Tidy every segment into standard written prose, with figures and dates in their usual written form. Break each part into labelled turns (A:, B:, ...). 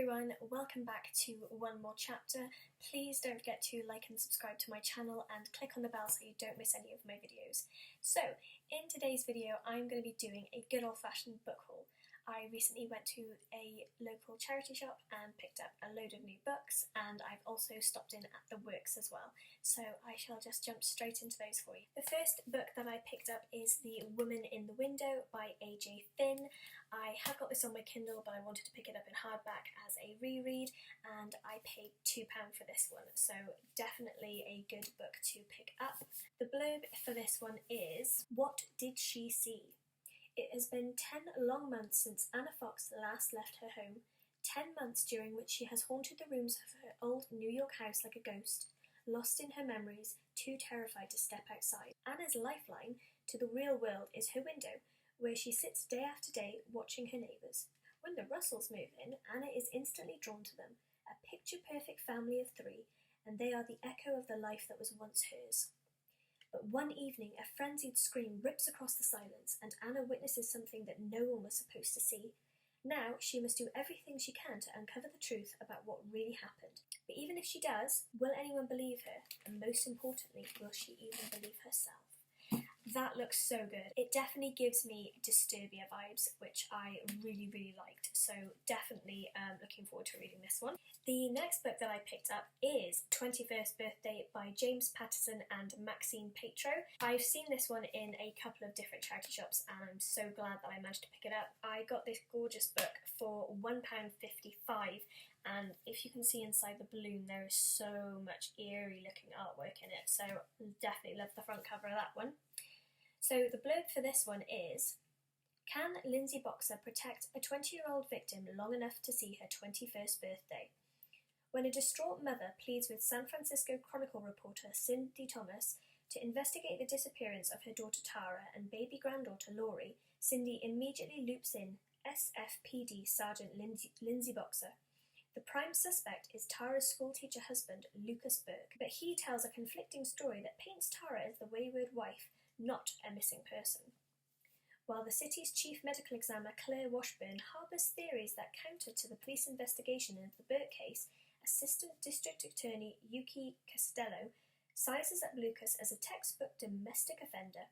A: everyone, welcome back to one more chapter. Please don't forget to like and subscribe to my channel and click on the bell so you don't miss any of my videos. So, in today's video I'm going to be doing a good old-fashioned book haul. I recently went to a local charity shop and picked up a load of new books, and I've also stopped in at the works as well, so I shall just jump straight into those for you. The first book that I picked up is The Woman in the Window by A.J. Finn. I have got this on my Kindle, but I wanted to pick it up in hardback as a reread, and I paid £2 for this one, so definitely a good book to pick up. The blurb for this one is, "What did she see? It has been 10 long months since Anna Fox last left her home, 10 months during which she has haunted the rooms of her old New York house like a ghost, lost in her memories, too terrified to step outside. Anna's lifeline to the real world is her window, where she sits day after day watching her neighbours. When the Russells move in, Anna is instantly drawn to them, a picture-perfect family of 3, and they are the echo of the life that was once hers. But one evening, a frenzied scream rips across the silence, and Anna witnesses something that no one was supposed to see. Now, she must do everything she can to uncover the truth about what really happened. But even if she does, will anyone believe her? And most importantly, will she even believe herself?" That looks so good. It definitely gives me Disturbia vibes, which I really liked, so definitely looking forward to reading this one. The next book that I picked up is 21st Birthday by James Patterson and Maxine Petro. I've seen this one in a couple of different charity shops, and I'm so glad that I managed to pick it up. I got this gorgeous book for £1.55, and if you can see inside the balloon, there is so much eerie looking artwork in it, so definitely love the front cover of that one. So the blurb for this one is, "Can Lindsay Boxer protect a 20-year-old victim long enough to see her 21st birthday? When a distraught mother pleads with San Francisco Chronicle reporter Cindy Thomas to investigate the disappearance of her daughter Tara and baby granddaughter Laurie, Cindy immediately loops in SFPD Sergeant Lindsay Boxer. The prime suspect is Tara's schoolteacher husband, Lucas Burke, but he tells a conflicting story that paints Tara as the wayward wife, not a missing person. While the city's chief medical examiner, Claire Washburn, harbours theories that counter to the police investigation into the Burke case, Assistant District Attorney Yuki Costello sizes up Lucas as a textbook domestic offender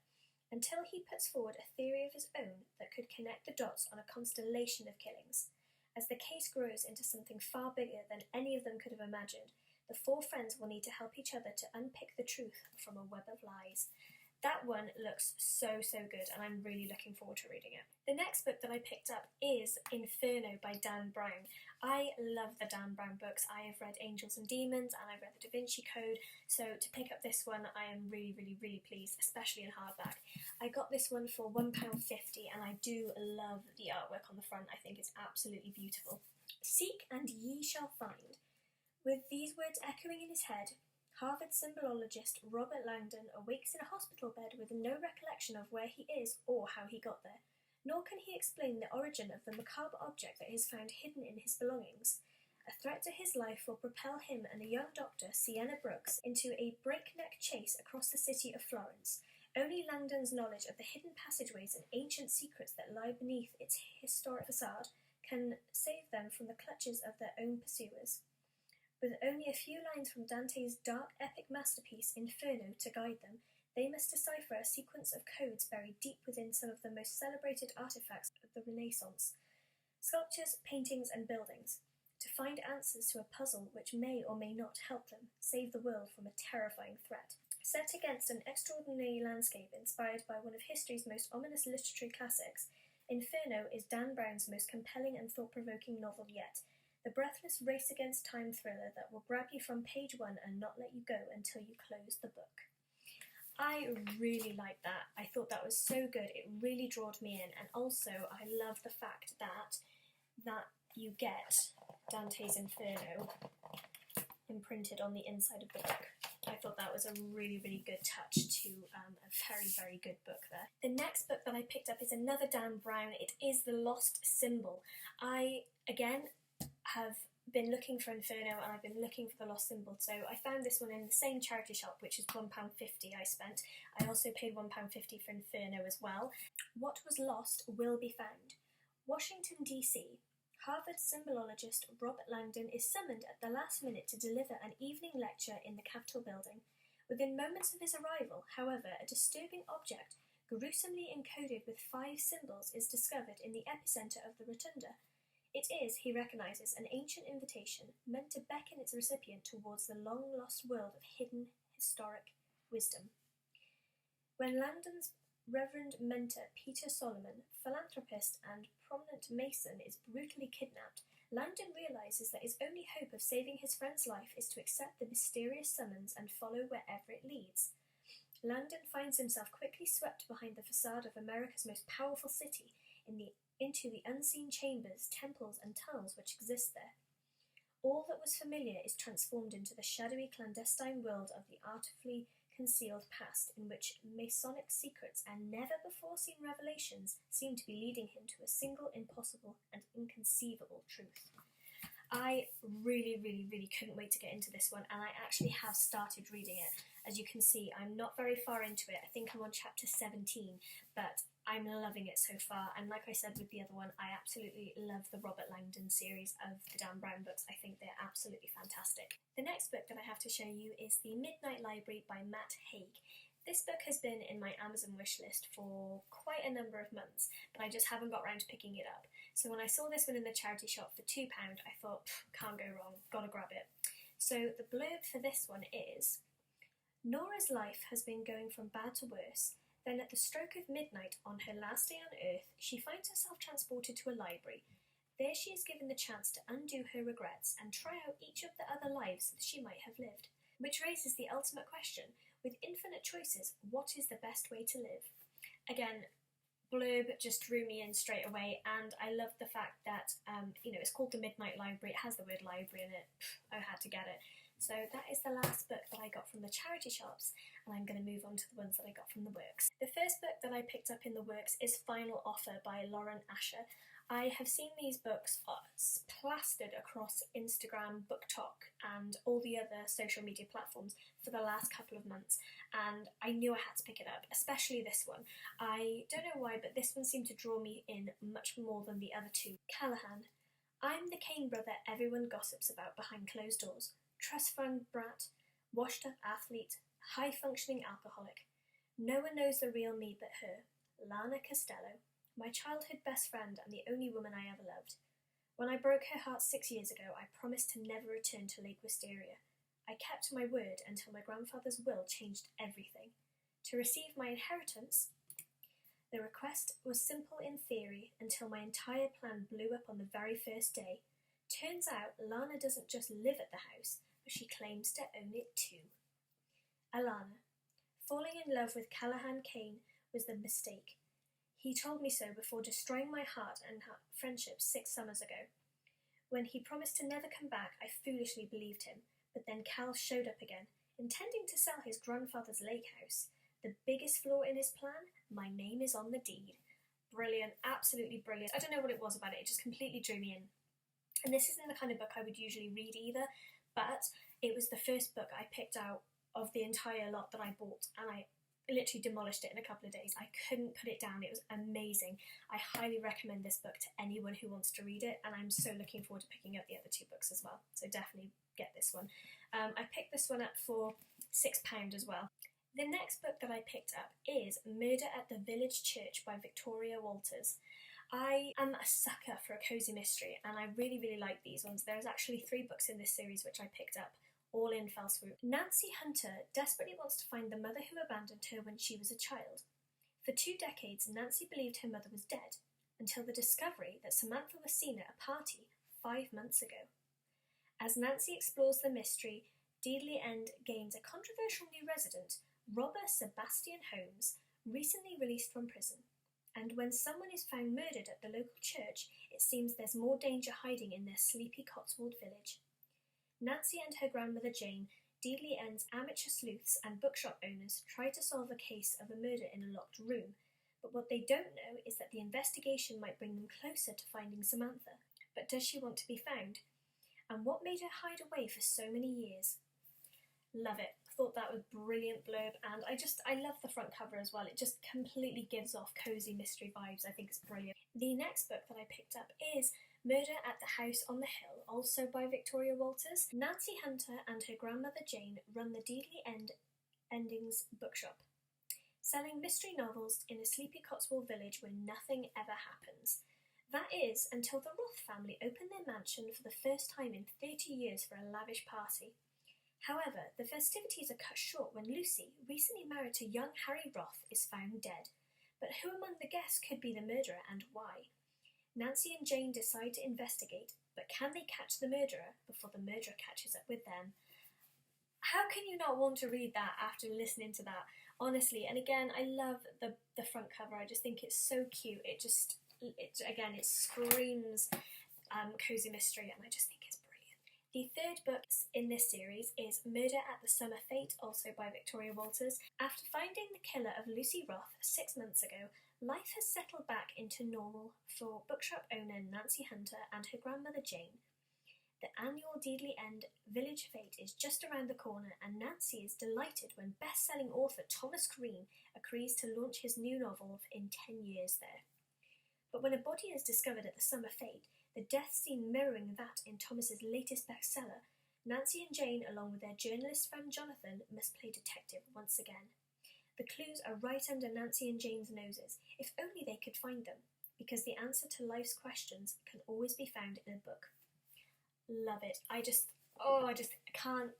A: until he puts forward a theory of his own that could connect the dots on a constellation of killings. As the case grows into something far bigger than any of them could have imagined, the 4 friends will need to help each other to unpick the truth from a web of lies." That one looks so good, and I'm really looking forward to reading it. The next book that I picked up is Inferno by Dan Brown. I love the Dan Brown books. I have read Angels and Demons, and I've read The Da Vinci Code, so to pick up this one I am really pleased, especially in hardback. I got this one for £1.50, and I do love the artwork on the front. I think it's absolutely beautiful. "Seek and ye shall find." With these words echoing in his head, Harvard symbologist Robert Langdon awakes in a hospital bed with no recollection of where he is or how he got there, nor can he explain the origin of the macabre object that is found hidden in his belongings. A threat to his life will propel him and the young doctor, Sienna Brooks, into a breakneck chase across the city of Florence. Only Langdon's knowledge of the hidden passageways and ancient secrets that lie beneath its historic facade can save them from the clutches of their own pursuers. With only a few lines from Dante's dark epic masterpiece Inferno to guide them, they must decipher a sequence of codes buried deep within some of the most celebrated artifacts of the Renaissance, sculptures, paintings and buildings, to find answers to a puzzle which may or may not help them save the world from a terrifying threat. Set against an extraordinary landscape inspired by one of history's most ominous literary classics, Inferno is Dan Brown's most compelling and thought-provoking novel yet, the breathless race against time thriller that will grab you from page 1 and not let you go until you close the book. I really liked that. I thought that was so good. It really drawed me in, and also I love the fact that you get Dante's Inferno imprinted on the inside of the book. I thought that was a really good touch to a very good book there. The next book that I picked up is another Dan Brown. It is The Lost Symbol. I, again, have been looking for Inferno, and I've been looking for The Lost Symbol, so I found this one in the same charity shop, which is £1.50 I spent. I also paid £1.50 for Inferno as well. What was lost will be found. Washington, D.C. Harvard symbologist Robert Langdon is summoned at the last minute to deliver an evening lecture in the Capitol building. Within moments of his arrival, however, a disturbing object, gruesomely encoded with 5 symbols, is discovered in the epicenter of the rotunda. It is, he recognizes, an ancient invitation meant to beckon its recipient towards the long-lost world of hidden, historic wisdom. When Langdon's Reverend mentor Peter Solomon, philanthropist and prominent Mason, is brutally kidnapped, Langdon realizes that his only hope of saving his friend's life is to accept the mysterious summons and follow wherever it leads. Langdon finds himself quickly swept behind the facade of America's most powerful city into the unseen chambers, temples, and tunnels which exist there. All that was familiar is transformed into the shadowy, clandestine world of the artfully concealed past, in which Masonic secrets and never-before-seen revelations seem to be leading him to a single, impossible, and inconceivable truth. I really couldn't wait to get into this one, and I actually have started reading it. As you can see, I'm not very far into it. I think I'm on chapter 17, but I'm loving it so far, and like I said with the other one, I absolutely love the Robert Langdon series of the Dan Brown books. I think they're absolutely fantastic. The next book that I have to show you is The Midnight Library by Matt Haig. This book has been in my Amazon wishlist for quite a number of months, but I just haven't got round to picking it up. So when I saw this one in the charity shop for £2, I thought, can't go wrong, gotta grab it. So the blurb for this one is, Nora's life has been going from bad to worse. Then at the stroke of midnight on her last day on Earth, she finds herself transported to a library. There she is given the chance to undo her regrets and try out each of the other lives that she might have lived. Which raises the ultimate question, with infinite choices, what is the best way to live? Again, blurb just drew me in straight away, and I love the fact that, it's called The Midnight Library. It has the word library in it. I had to get it. So that is the last book that I got from the charity shops, and I'm going to move on to the ones that I got from the works. The first book that I picked up in the works is Final Offer by Lauren Asher. I have seen these books plastered across Instagram, BookTok, and all the other social media platforms for the last couple of months, and I knew I had to pick it up, especially this one. I don't know why, but this one seemed to draw me in much more than the other two. Callahan. I'm the Kane brother everyone gossips about behind closed doors. Trust fund brat, washed up athlete, high-functioning alcoholic. No one knows the real me but her, Lana Costello, my childhood best friend and the only woman I ever loved. When I broke her heart 6 years ago, I promised to never return to Lake Wisteria. I kept my word until my grandfather's will changed everything. To receive my inheritance, the request was simple in theory until my entire plan blew up on the very first day. Turns out Lana doesn't just live at the house, but she claims to own it too. Alana. Falling in love with Callahan Kane was the mistake. He told me so before destroying my heart and friendship 6 summers ago. When he promised to never come back, I foolishly believed him, but then Cal showed up again, intending to sell his grandfather's lake house. The biggest flaw in his plan? My name is on the deed. Brilliant, absolutely brilliant. I don't know what it was about it just completely drew me in. And this isn't the kind of book I would usually read either, but it was the first book I picked out of the entire lot that I bought, and I literally demolished it in a couple of days. I couldn't put it down. It was amazing. I highly recommend this book to anyone who wants to read it, and I'm so looking forward to picking up the other 2 books as well. So definitely get this one. I picked this one up for £6 as well. The next book that I picked up is Murder at the Village Church by Victoria Walters. I am a sucker for a cosy mystery, and I really like these ones. There's actually 3 books in this series which I picked up, all in fell swoop. Nancy Hunter desperately wants to find the mother who abandoned her when she was a child. For 2 decades, Nancy believed her mother was dead, until the discovery that Samantha was seen at a party 5 months ago. As Nancy explores the mystery, Deedley End gains a controversial new resident, robber Sebastian Holmes, recently released from prison. And when someone is found murdered at the local church, it seems there's more danger hiding in their sleepy Cotswold village. Nancy and her grandmother Jane, Deedley End's amateur sleuths and bookshop owners, try to solve a case of a murder in a locked room, but what they don't know is that the investigation might bring them closer to finding Samantha. But does she want to be found? And what made her hide away for so many years? Love it. Thought that was brilliant blurb, and I love the front cover as well. It just completely gives off cozy mystery vibes. I think it's brilliant. The next book that I picked up is Murder at the House on the Hill, also by Victoria Walters. Nancy Hunter and her grandmother Jane run the Deedly Endings bookshop, selling mystery novels in a sleepy Cotswold village where nothing ever happens. That is, until the Roth family open their mansion for the first time in 30 years for a lavish party. However, the festivities are cut short when Lucy, recently married to young Harry Roth, is found dead. But who among the guests could be the murderer and why? Nancy and Jane decide to investigate, but can they catch the murderer before the murderer catches up with them? How can you not want to read that after listening to that? Honestly, and again, I love the front cover. I just think it's so cute. It screams cozy mystery, and I just think it's brilliant. The third book in this series is Murder at the Summer Fete, also by Victoria Walters. After finding the killer of Lucy Roth 6 months ago, life has settled back into normal for bookshop owner Nancy Hunter and her grandmother Jane. The annual Deedly End Village Fete is just around the corner, and Nancy is delighted when best-selling author Thomas Green agrees to launch his new novel in 10 years there. But when a body is discovered at the summer fete, the death scene mirroring that in Thomas's latest bestseller, Nancy and Jane, along with their journalist friend Jonathan, must play detective once again. The clues are right under Nancy and Jane's noses, if only they could find them, because the answer to life's questions can always be found in a book. Love it. I just can't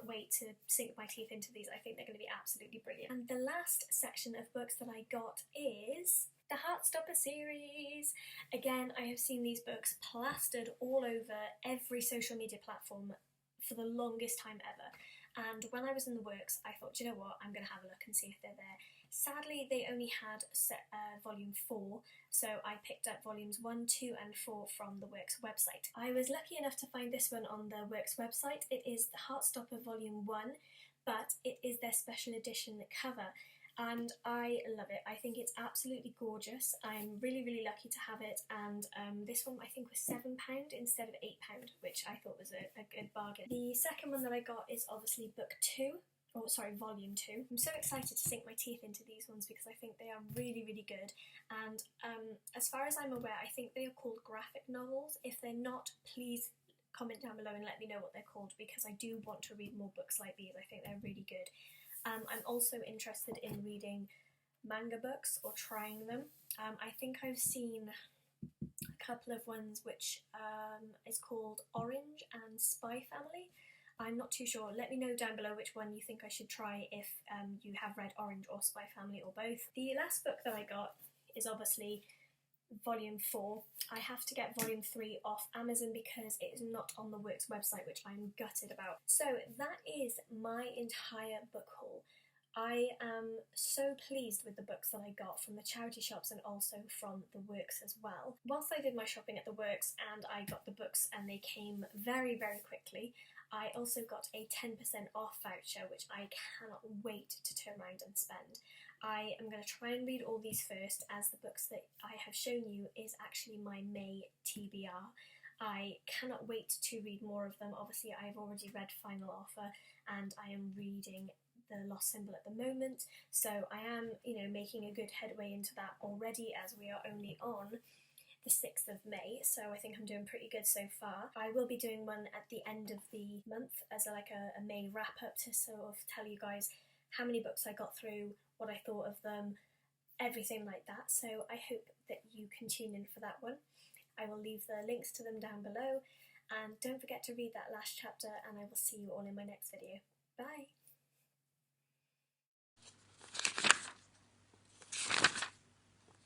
A: wait to sink my teeth into these. I think they're going to be absolutely brilliant. And the last section of books that I got is the Heartstopper series. Again, I have seen these books plastered all over every social media platform for the longest time ever. And when I was in the works, I thought, you know what, I'm going to have a look and see if they're there. Sadly, they only had volume 4, so I picked up volumes 1, 2 and 4 from the Works website. I was lucky enough to find this one on the Works website. It is the Heartstopper volume 1, but it is their special edition cover, and I love it. I think it's absolutely gorgeous. I'm really, really lucky to have it, and this one I think was £7 instead of £8, which I thought was a good bargain. The second one that I got is obviously volume 2. I'm so excited to sink my teeth into these ones because I think they are really, really good, and as far as I'm aware, I think they are called graphic novels. If they're not, please comment down below and let me know what they're called, because I do want to read more books like these. I think they're really good. I'm also interested in reading manga books or trying them. I think I've seen a couple of ones which is called Orange and Spy Family. I'm not too sure. Let me know down below which one you think I should try if you have read Orange or Spy Family or both. The last book that I got is obviously volume 4. I have to get volume 3 off Amazon because it is not on the Works website, which I'm gutted about. So that is my entire book haul. I am so pleased with the books that I got from the charity shops and also from the Works as well. Whilst I did my shopping at the Works and I got the books and they came very, very quickly, I also got a 10% off voucher, which I cannot wait to turn around and spend. I am going to try and read all these first, as the books that I have shown you is actually my May TBR. I cannot wait to read more of them. Obviously, I've already read Final Offer and I am reading The Lost Symbol at the moment, so I am, making a good headway into that already, as we are only on the 6th of May, so I think I'm doing pretty good so far. I will be doing one at the end of the month as a May wrap-up to sort of tell you guys how many books I got through, what I thought of them, everything like that, so I hope that you can tune in for that one. I will leave the links to them down below, and don't forget to read that last chapter, and I will see you all in my next video. Bye!